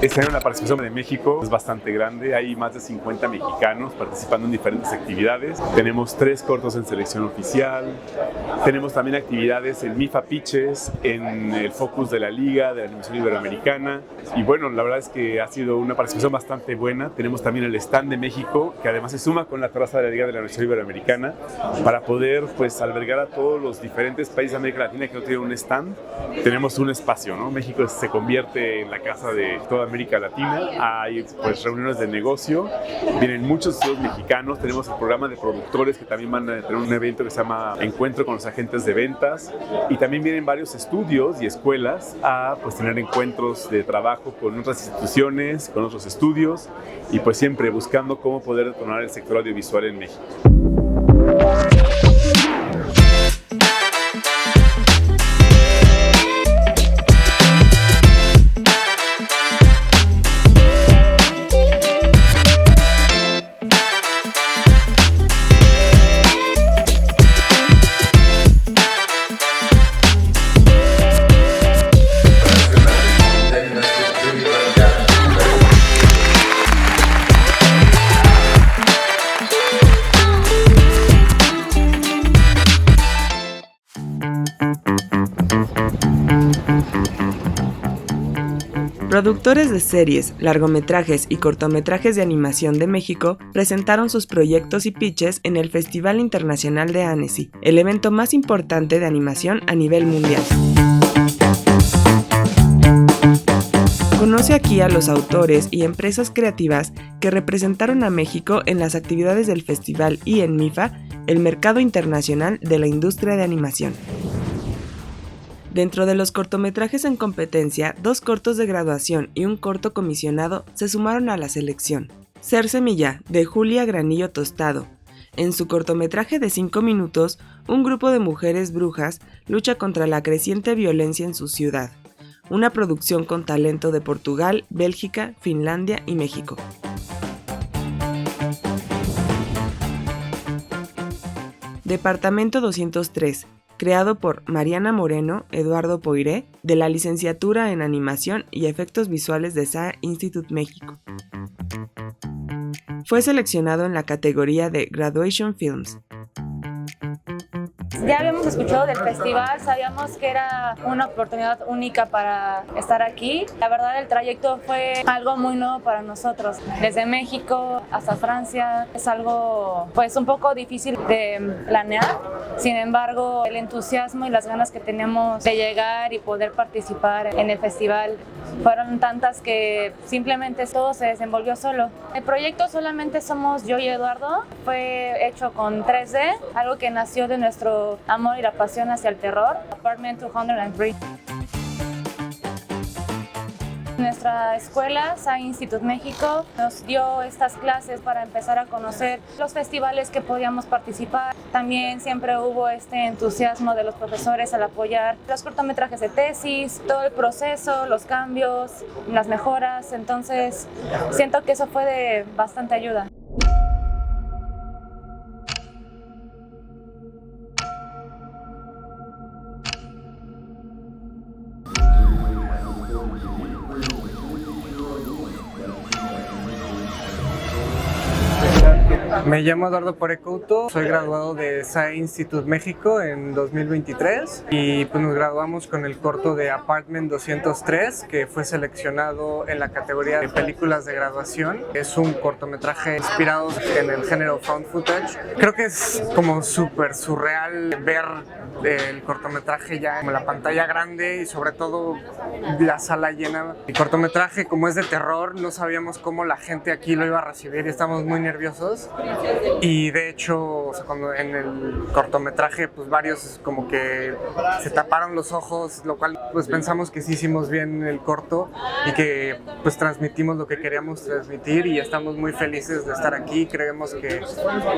Este año la participación de México es bastante grande, hay más de 50 mexicanos participando en diferentes actividades. Tenemos 3 cortos en selección oficial, tenemos también actividades en MIFA Pitches, en el Focus de la Liga de Animación Iberoamericana, y bueno, la verdad es que ha sido una participación bastante buena. Tenemos también el stand de México, que además se suma con la terraza de la Liga de la Animación Iberoamericana, para poder pues albergar a todos los diferentes países de América Latina que no tienen un stand. Tenemos un espacio, ¿no? México se convierte en la casa de toda América Latina. Hay pues reuniones de negocio, vienen muchos estudios mexicanos. Tenemos el programa de productores que también van a tener un evento que se llama Encuentro con los Agentes de Ventas, y también vienen varios estudios y escuelas a pues tener encuentros de trabajo con otras instituciones, con otros estudios, y pues siempre buscando cómo poder detonar el sector audiovisual en México. Productores de series, largometrajes y cortometrajes de animación de México presentaron sus proyectos y pitches en el Festival Internacional de Annecy, el evento más importante de animación a nivel mundial. Conoce aquí a los autores y empresas creativas que representaron a México en las actividades del festival y en MIFA, el mercado internacional de la industria de animación. Dentro de los cortometrajes en competencia, 2 cortos de graduación y un corto comisionado se sumaron a la selección. Ser Semilla, de Julia Granillo Tostado. En su cortometraje de 5 minutos, un grupo de mujeres brujas lucha contra la creciente violencia en su ciudad. Una producción con talento de Portugal, Bélgica, Finlandia y México. Departamento 203. Creado por Mariana Moreno, Eduardo Poiré, de la Licenciatura en Animación y Efectos Visuales de SAE Institute México. Fue seleccionado en la categoría de Graduation Films. Ya habíamos escuchado del festival, sabíamos que era una oportunidad única para estar aquí. La verdad, el trayecto fue algo muy nuevo para nosotros. Desde México hasta Francia es algo pues un poco difícil de planear. Sin embargo, el entusiasmo y las ganas que teníamos de llegar y poder participar en el festival fueron tantas que simplemente todo se desenvolvió solo. El proyecto solamente somos yo y Eduardo. Fue hecho con 3D, algo que nació de nuestro amor y la pasión hacia el terror. Apartment 203. Nuestra escuela, SAE Institute México, nos dio estas clases para empezar a conocer los festivales que podíamos participar. También siempre hubo este entusiasmo de los profesores al apoyar los cortometrajes de tesis, todo el proceso, los cambios, las mejoras. Entonces, siento que eso fue de bastante ayuda. Me llamo Eduardo Poiré Couto, soy graduado de SAE Institute México en 2023 y pues nos graduamos con el corto de Apartment 203, que fue seleccionado en la categoría de películas de graduación. Es un cortometraje inspirado en el género found footage. Creo que es como súper surreal ver el cortometraje ya en la pantalla grande y sobre todo la sala llena. El cortometraje, como es de terror, no sabíamos cómo la gente aquí lo iba a recibir y estamos muy nerviosos. Y de hecho, o sea, cuando en el cortometraje pues varios como que se taparon los ojos, lo cual pues pensamos que sí hicimos bien el corto y que pues transmitimos lo que queríamos transmitir, y estamos muy felices de estar aquí. Creemos que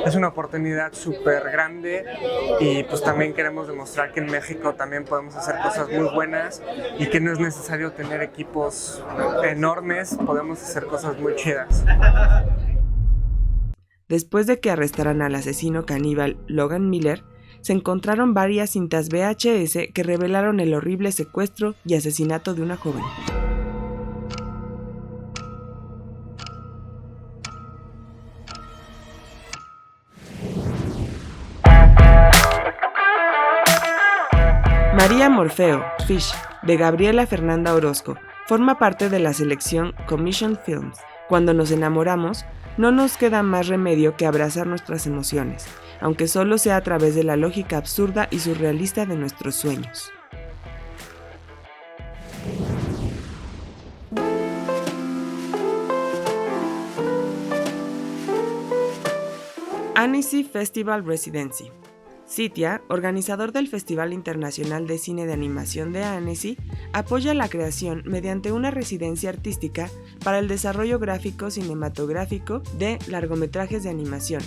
es una oportunidad súper grande y pues también queremos demostrar que en México también podemos hacer cosas muy buenas y que no es necesario tener equipos enormes, podemos hacer cosas muy chidas. Después de que arrestaran al asesino caníbal Logan Miller, se encontraron varias cintas VHS que revelaron el horrible secuestro y asesinato de una joven. María Morfeo, Fish, de Gabriela Fernanda Orozco, forma parte de la selección Commission Films. Cuando nos enamoramos, no nos queda más remedio que abrazar nuestras emociones, aunque solo sea a través de la lógica absurda y surrealista de nuestros sueños. Annecy Festival Residency. CITIA, organizador del Festival Internacional de Cine de Animación de Annecy, apoya la creación mediante una residencia artística para el desarrollo gráfico cinematográfico de largometrajes de animación.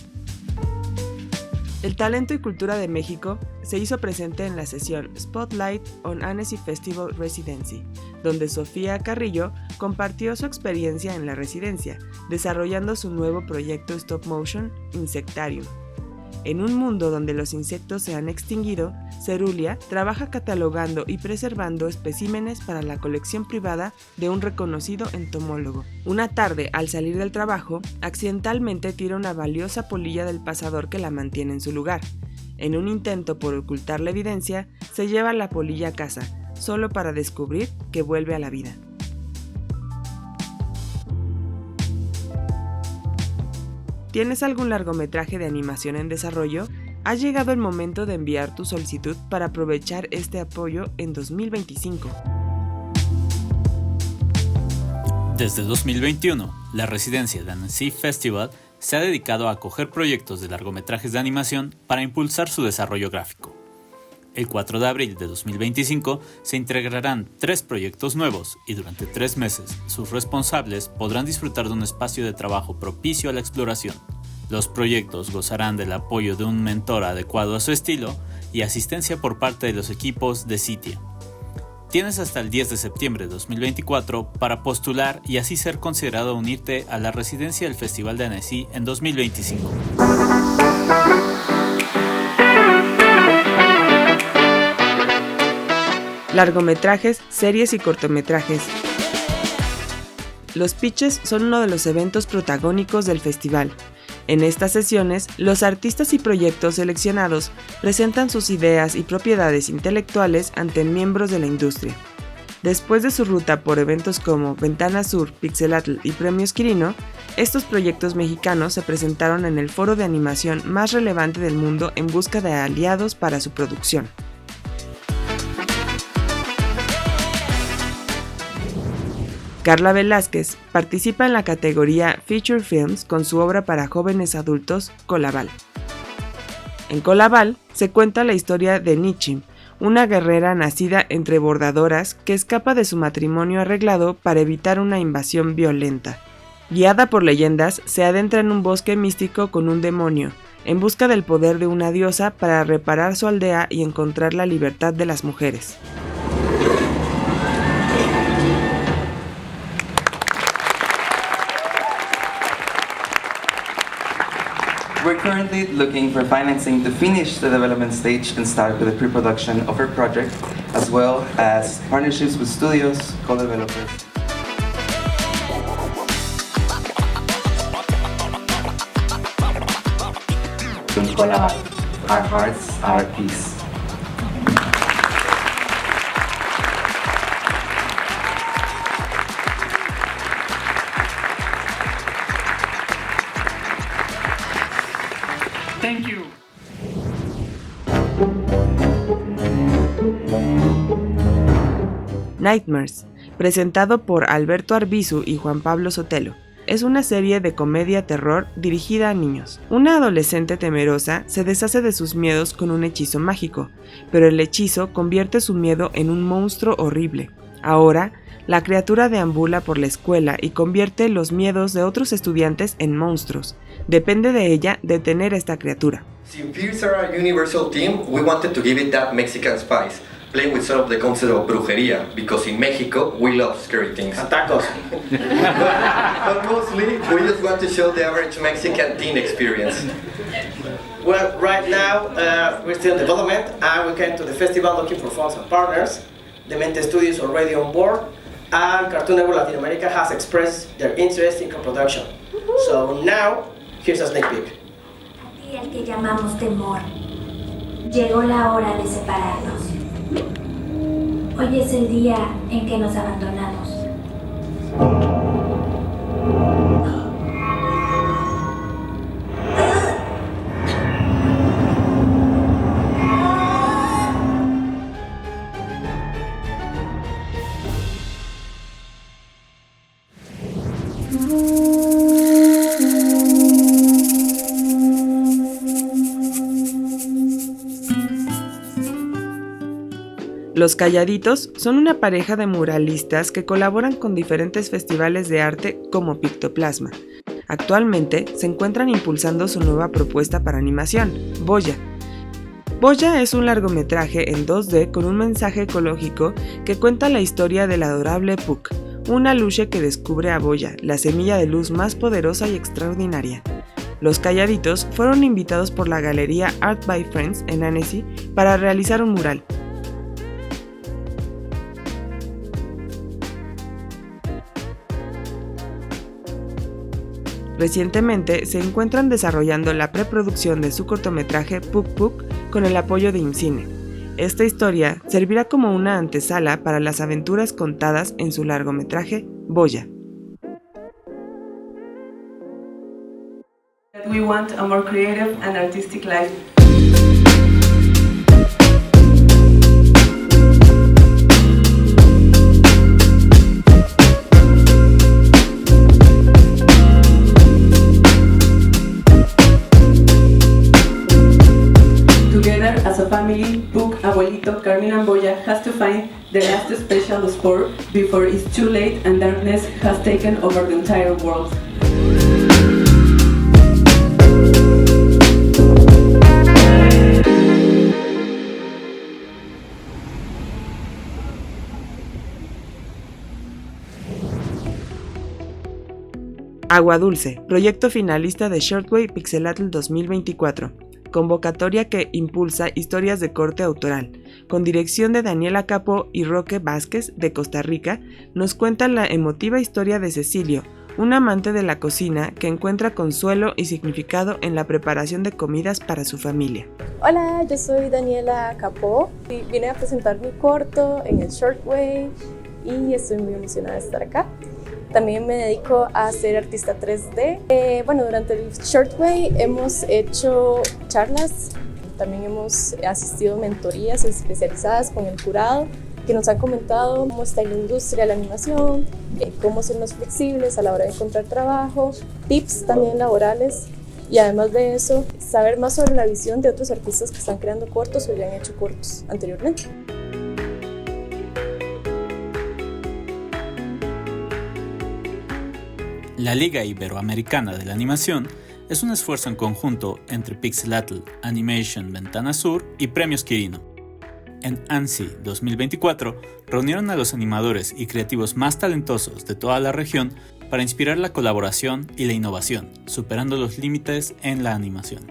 El talento y cultura de México se hizo presente en la sesión Spotlight on Annecy Festival Residency, donde Sofía Carrillo compartió su experiencia en la residencia, desarrollando su nuevo proyecto stop motion Insectarium. En un mundo donde los insectos se han extinguido, Cerulia trabaja catalogando y preservando especímenes para la colección privada de un reconocido entomólogo. Una tarde, al salir del trabajo, accidentalmente tira una valiosa polilla del pasador que la mantiene en su lugar. En un intento por ocultar la evidencia, se lleva la polilla a casa, solo para descubrir que vuelve a la vida. ¿Tienes algún largometraje de animación en desarrollo? Ha llegado el momento de enviar tu solicitud para aprovechar este apoyo en 2025. Desde 2021, la residencia de Annecy Festival se ha dedicado a acoger proyectos de largometrajes de animación para impulsar su desarrollo gráfico. El 4 de abril de 2025 se integrarán 3 proyectos nuevos y durante 3 meses sus responsables podrán disfrutar de un espacio de trabajo propicio a la exploración. Los proyectos gozarán del apoyo de un mentor adecuado a su estilo y asistencia por parte de los equipos de CITIA. Tienes hasta el 10 de septiembre de 2024 para postular y así ser considerado unirte a la residencia del Festival de Annecy en 2025. Largometrajes, series y cortometrajes. Los pitches son uno de los eventos protagónicos del festival. En estas sesiones, los artistas y proyectos seleccionados presentan sus ideas y propiedades intelectuales ante miembros de la industria. Después de su ruta por eventos como Ventana Sur, Pixelatl y Premios Quirino, estos proyectos mexicanos se presentaron en el foro de animación más relevante del mundo en busca de aliados para su producción. Carla Velázquez participa en la categoría Feature Films con su obra para jóvenes adultos, Colaval. En Colaval se cuenta la historia de Nichim, una guerrera nacida entre bordadoras que escapa de su matrimonio arreglado para evitar una invasión violenta. Guiada por leyendas, se adentra en un bosque místico con un demonio, en busca del poder de una diosa para reparar su aldea y encontrar la libertad de las mujeres. We're currently looking for financing to finish the development stage and start with the pre-production of our project, as well as partnerships with studios, co-developers. Our hearts are at peace. Thank you. Nightmares, presentado por Alberto Arbizu y Juan Pablo Sotelo. Es una serie de comedia-terror dirigida a niños. Una adolescente temerosa se deshace de sus miedos con un hechizo mágico, pero el hechizo convierte su miedo en un monstruo horrible. Ahora, la criatura deambula por la escuela y convierte los miedos de otros estudiantes en monstruos. Depende de ella detener a esta criatura. Since Fears are a universal theme, we wanted to give it that Mexican spice, playing with sort of the concept of brujería, because in Mexico we love scary things. Tacos. But mostly, we just want to show the average Mexican teen experience. Well, right now we're still in development and we came to the festival looking for funds and partners. Demente Studios is already on board and Cartoon Network Latin America has expressed their interest in co-production. So now, here's a sneak peek. Y el que llamamos temor. Llegó la hora de separarnos. Hoy es el día en que nos abandonamos. Los Calladitos son una pareja de muralistas que colaboran con diferentes festivales de arte como Pictoplasma. Actualmente se encuentran impulsando su nueva propuesta para animación, Boya. Boya es un largometraje en 2D con un mensaje ecológico que cuenta la historia del adorable Puck, una luche que descubre a Boya, la semilla de luz más poderosa y extraordinaria. Los Calladitos fueron invitados por la galería Art by Friends en Annecy para realizar un mural. Recientemente se encuentran desarrollando la preproducción de su cortometraje Puck Puck con el apoyo de IMCINE. Esta historia servirá como una antesala para las aventuras contadas en su largometraje Boya. We want a more creative and artistic life. As a family, Puck, Abuelito, Carmen and Boya has to find the last special sport before it's too late and darkness has taken over the entire world. Agua Dulce, proyecto finalista de Shortwave Pixelatl 2024. Convocatoria que impulsa historias de corte autoral. Con dirección de Daniela Capó y Roque Vázquez, de Costa Rica, nos cuentan la emotiva historia de Cecilio, un amante de la cocina que encuentra consuelo y significado en la preparación de comidas para su familia. Hola, yo soy Daniela Capó y vine a presentar mi corto en el Shortwave y estoy muy emocionada de estar acá. También me dedico a ser artista 3D. Durante el Shortwave hemos hecho charlas, también hemos asistido a mentorías especializadas con el jurado que nos han comentado cómo está la industria de la animación, cómo ser más flexibles a la hora de encontrar trabajo, tips también laborales y además de eso, saber más sobre la visión de otros artistas que están creando cortos o ya han hecho cortos anteriormente. La Liga Iberoamericana de la Animación es un esfuerzo en conjunto entre Pixelatl, Animation Ventana Sur y Premios Quirino. En Annecy 2024 reunieron a los animadores y creativos más talentosos de toda la región para inspirar la colaboración y la innovación, superando los límites en la animación.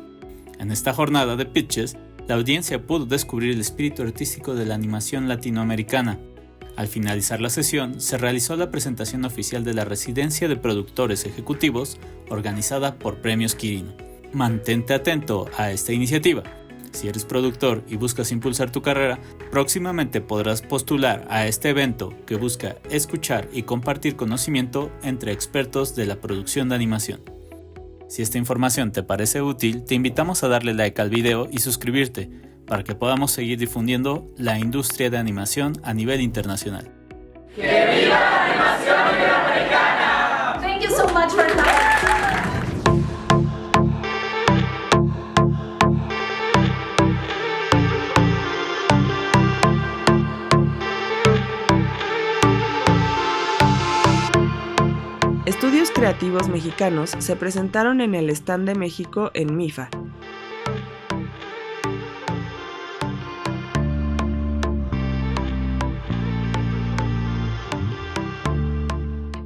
En esta jornada de pitches, la audiencia pudo descubrir el espíritu artístico de la animación latinoamericana. Al finalizar la sesión, se realizó la presentación oficial de la Residencia de Productores Ejecutivos organizada por Premios Quirino. Mantente atento a esta iniciativa. Si eres productor y buscas impulsar tu carrera, próximamente podrás postular a este evento que busca escuchar y compartir conocimiento entre expertos de la producción de animación. Si esta información te parece útil, te invitamos a darle like al video y suscribirte para que podamos seguir difundiendo la industria de animación a nivel internacional. ¡Que viva la animación iberoamericana! Thank you so much for that. Estudios creativos mexicanos se presentaron en el stand de México en MIFA.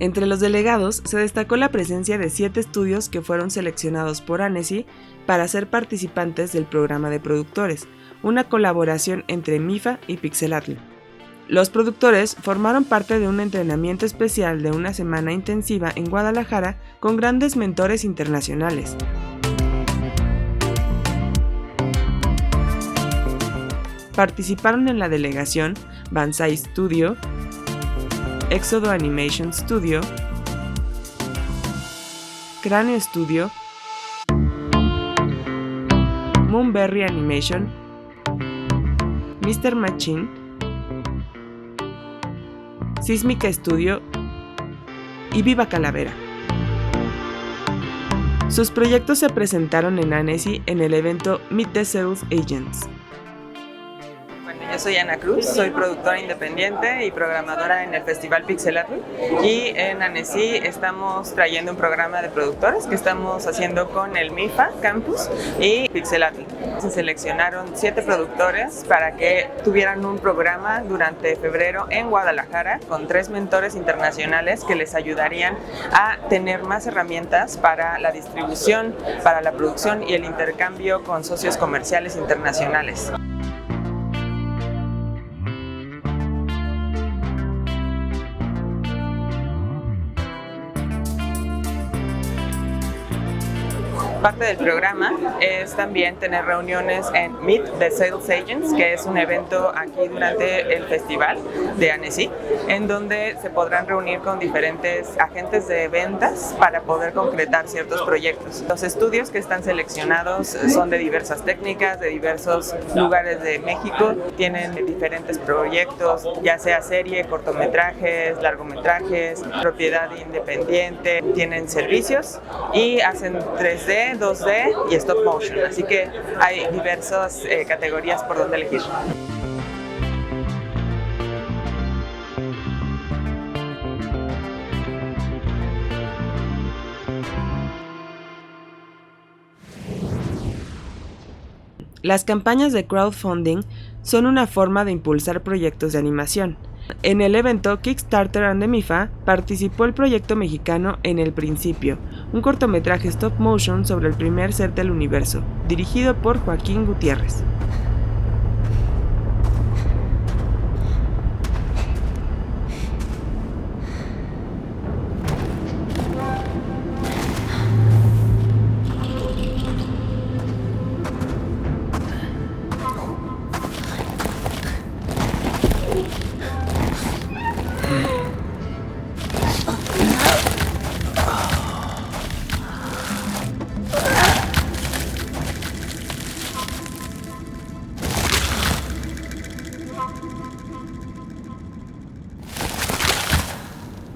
Entre los delegados se destacó la presencia de 7 estudios que fueron seleccionados por Annecy para ser participantes del programa de productores, una colaboración entre MIFA y Pixelatl. Los productores formaron parte de un entrenamiento especial de una semana intensiva en Guadalajara con grandes mentores internacionales. Participaron en la delegación Banzai Studio, Éxodo Animation Studio, Cráneo Studio, Moonberry Animation, Mr. Machine, Sísmica Studio y Viva Calavera. Sus proyectos se presentaron en Annecy en el evento Meet the Sales Agents. Yo soy Ana Cruz, soy productora independiente y programadora en el Festival Pixelatl, y en Annecy estamos trayendo un programa de productores que estamos haciendo con el MIFA Campus y Pixelatl. Se seleccionaron 7 productores para que tuvieran un programa durante febrero en Guadalajara con 3 mentores internacionales que les ayudarían a tener más herramientas para la distribución, para la producción y el intercambio con socios comerciales internacionales. Parte del programa es también tener reuniones en Meet the Sales Agents, que es un evento aquí durante el festival de Annecy, en donde se podrán reunir con diferentes agentes de ventas para poder concretar ciertos proyectos. Los estudios que están seleccionados son de diversas técnicas, de diversos lugares de México, tienen diferentes proyectos, ya sea serie, cortometrajes, largometrajes, propiedad independiente, tienen servicios y hacen 3D, 2D y stop motion, así que hay diversas categorías por donde elegir. Las campañas de crowdfunding son una forma de impulsar proyectos de animación. En el evento Kickstarter and the MIFA participó el proyecto mexicano En el Principio, un cortometraje stop motion sobre el primer ser del universo, dirigido por Joaquín Gutiérrez.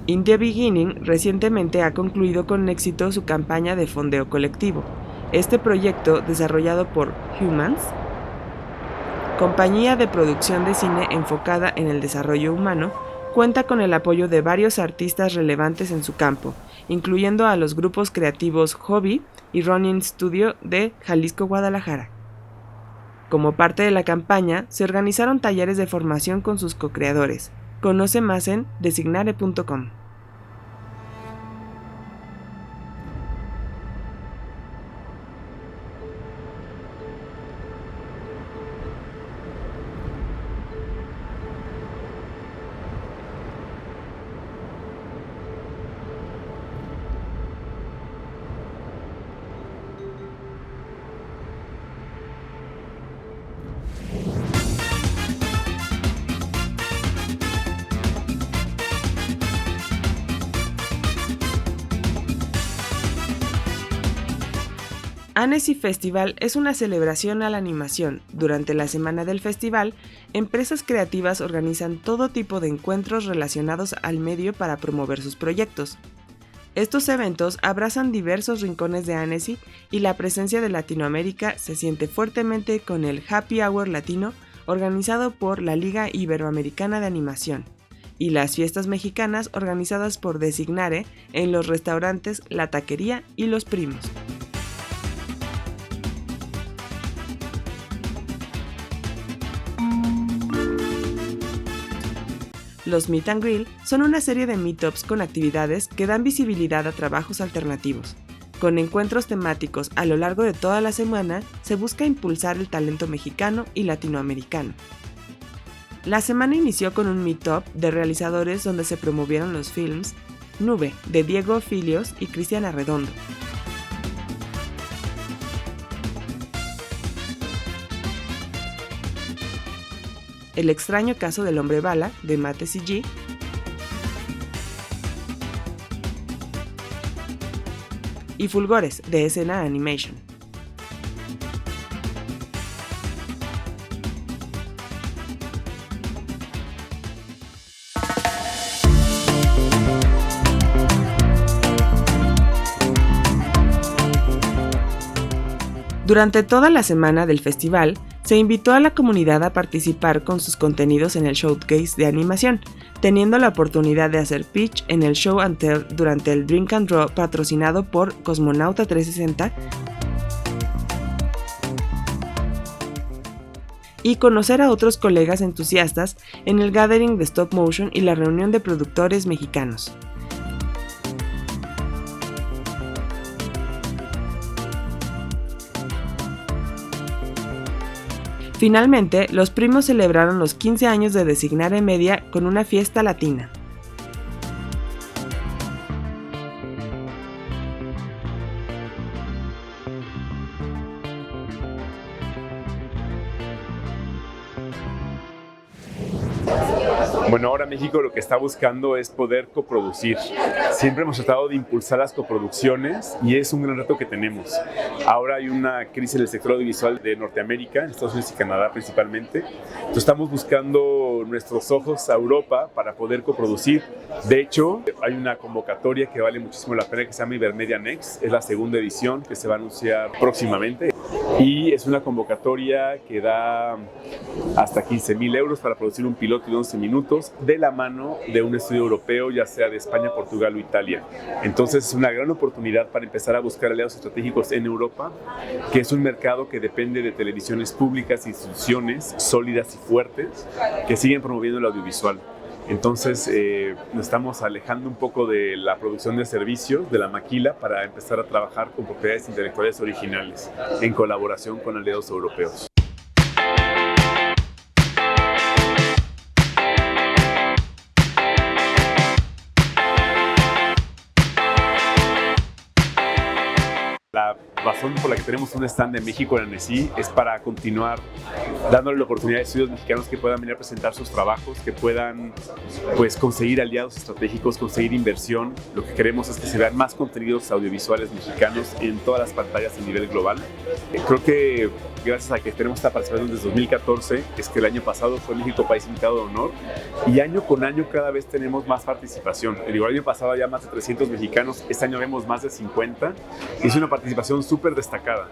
In the Beginning recientemente ha concluido con éxito su campaña de fondeo colectivo. Este proyecto, desarrollado por Humans, compañía de producción de cine enfocada en el desarrollo humano, cuenta con el apoyo de varios artistas relevantes en su campo, incluyendo a los grupos creativos Hobby y Ronin Studio de Jalisco, Guadalajara. Como parte de la campaña, se organizaron talleres de formación con sus co-creadores. Conoce más en designare.com. Annecy Festival es una celebración a la animación. Durante la semana del festival, empresas creativas organizan todo tipo de encuentros relacionados al medio para promover sus proyectos. Estos eventos abrazan diversos rincones de Annecy y la presencia de Latinoamérica se siente fuertemente con el Happy Hour Latino organizado por la Liga Iberoamericana de Animación y las fiestas mexicanas organizadas por Designare en los restaurantes La Taquería y Los Primos. Los Meet and Grill son una serie de meetups con actividades que dan visibilidad a trabajos alternativos. Con encuentros temáticos a lo largo de toda la semana, se busca impulsar el talento mexicano y latinoamericano. La semana inició con un meetup de realizadores donde se promovieron los films Nube, de Diego Filios y Cristian Arredondo. El extraño caso del hombre bala, de Mate CG, y Fulgores, de Escena Animation. Durante toda la semana del festival, se invitó a la comunidad a participar con sus contenidos en el showcase de animación, teniendo la oportunidad de hacer pitch en el Show and Tell durante el Drink and Draw patrocinado por Cosmonauta 360 y conocer a otros colegas entusiastas en el Gathering de Stop Motion y la reunión de productores mexicanos. Finalmente, los primos celebraron los 15 años de Designare Media con una fiesta latina. Bueno, ahora México lo que está buscando es poder coproducir. Siempre hemos tratado de impulsar las coproducciones y es un gran reto que tenemos. Ahora hay una crisis en el sector audiovisual de Norteamérica, en Estados Unidos y Canadá principalmente. Entonces estamos buscando nuestros ojos a Europa para poder coproducir. De hecho, hay una convocatoria que vale muchísimo la pena que se llama Ibermedia Next. Es la segunda edición que se va a anunciar próximamente. Y es una convocatoria que da hasta 15,000 euros para producir un piloto de 11 minutos de la mano de un estudio europeo, ya sea de España, Portugal o Italia. Entonces es una gran oportunidad para empezar a buscar aliados estratégicos en Europa, que es un mercado que depende de televisiones públicas, instituciones sólidas y fuertes que siguen promoviendo el audiovisual. Entonces nos estamos alejando un poco de la producción de servicios, de la maquila, para empezar a trabajar con propiedades intelectuales originales en colaboración con aliados europeos. La razón por la que tenemos un stand de México en ANECI es para continuar dándole la oportunidad a estudios mexicanos que puedan venir a presentar sus trabajos, que puedan conseguir aliados estratégicos, conseguir inversión. Lo que queremos es que se vean más contenidos audiovisuales mexicanos en todas las pantallas a nivel global. Creo que gracias a que tenemos esta participación desde 2014, es que el año pasado fue México país invitado de honor y año con año cada vez tenemos más participación. El año pasado había más de 300 mexicanos, este año vemos más de 50 y es una participación súper destacada.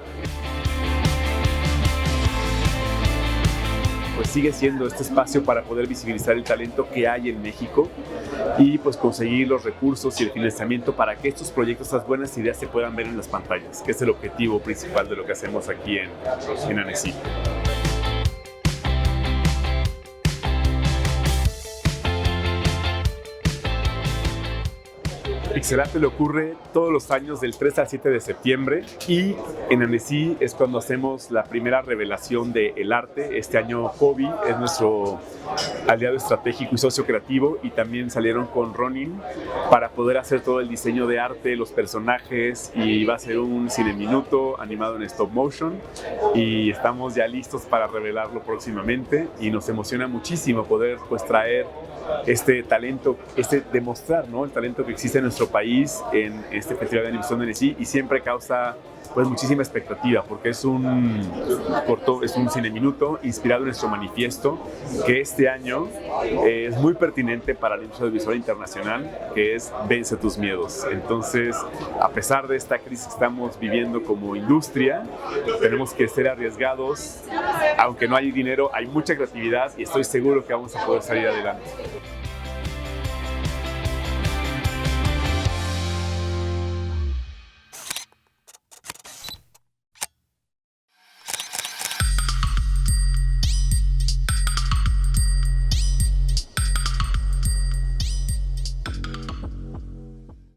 Pues sigue siendo este espacio para poder visibilizar el talento que hay en México y pues conseguir los recursos y el financiamiento para que estos proyectos, estas buenas ideas se puedan ver en las pantallas, que es el objetivo principal de lo que hacemos aquí en ANECI. Pixelarte le ocurre todos los años del 3 al 7 de septiembre y en ANECI es cuando hacemos la primera revelación del arte. Este año Kobe es nuestro aliado estratégico y socio creativo y también salieron con Ronin para poder hacer todo el diseño de arte, los personajes, y va a ser un cine minuto animado en stop motion y estamos ya listos para revelarlo próximamente y nos emociona muchísimo poder traer este talento, demostrar, ¿no?, el talento que existe en nuestro país en este Festival de Animación de ANECI y siempre causa muchísima expectativa porque es un cine minuto inspirado en nuestro manifiesto que este año es muy pertinente para la industria audiovisual internacional, que es Vence tus miedos. Entonces, a pesar de esta crisis que estamos viviendo como industria, tenemos que ser arriesgados. Aunque no hay dinero, hay mucha creatividad y estoy seguro que vamos a poder salir adelante.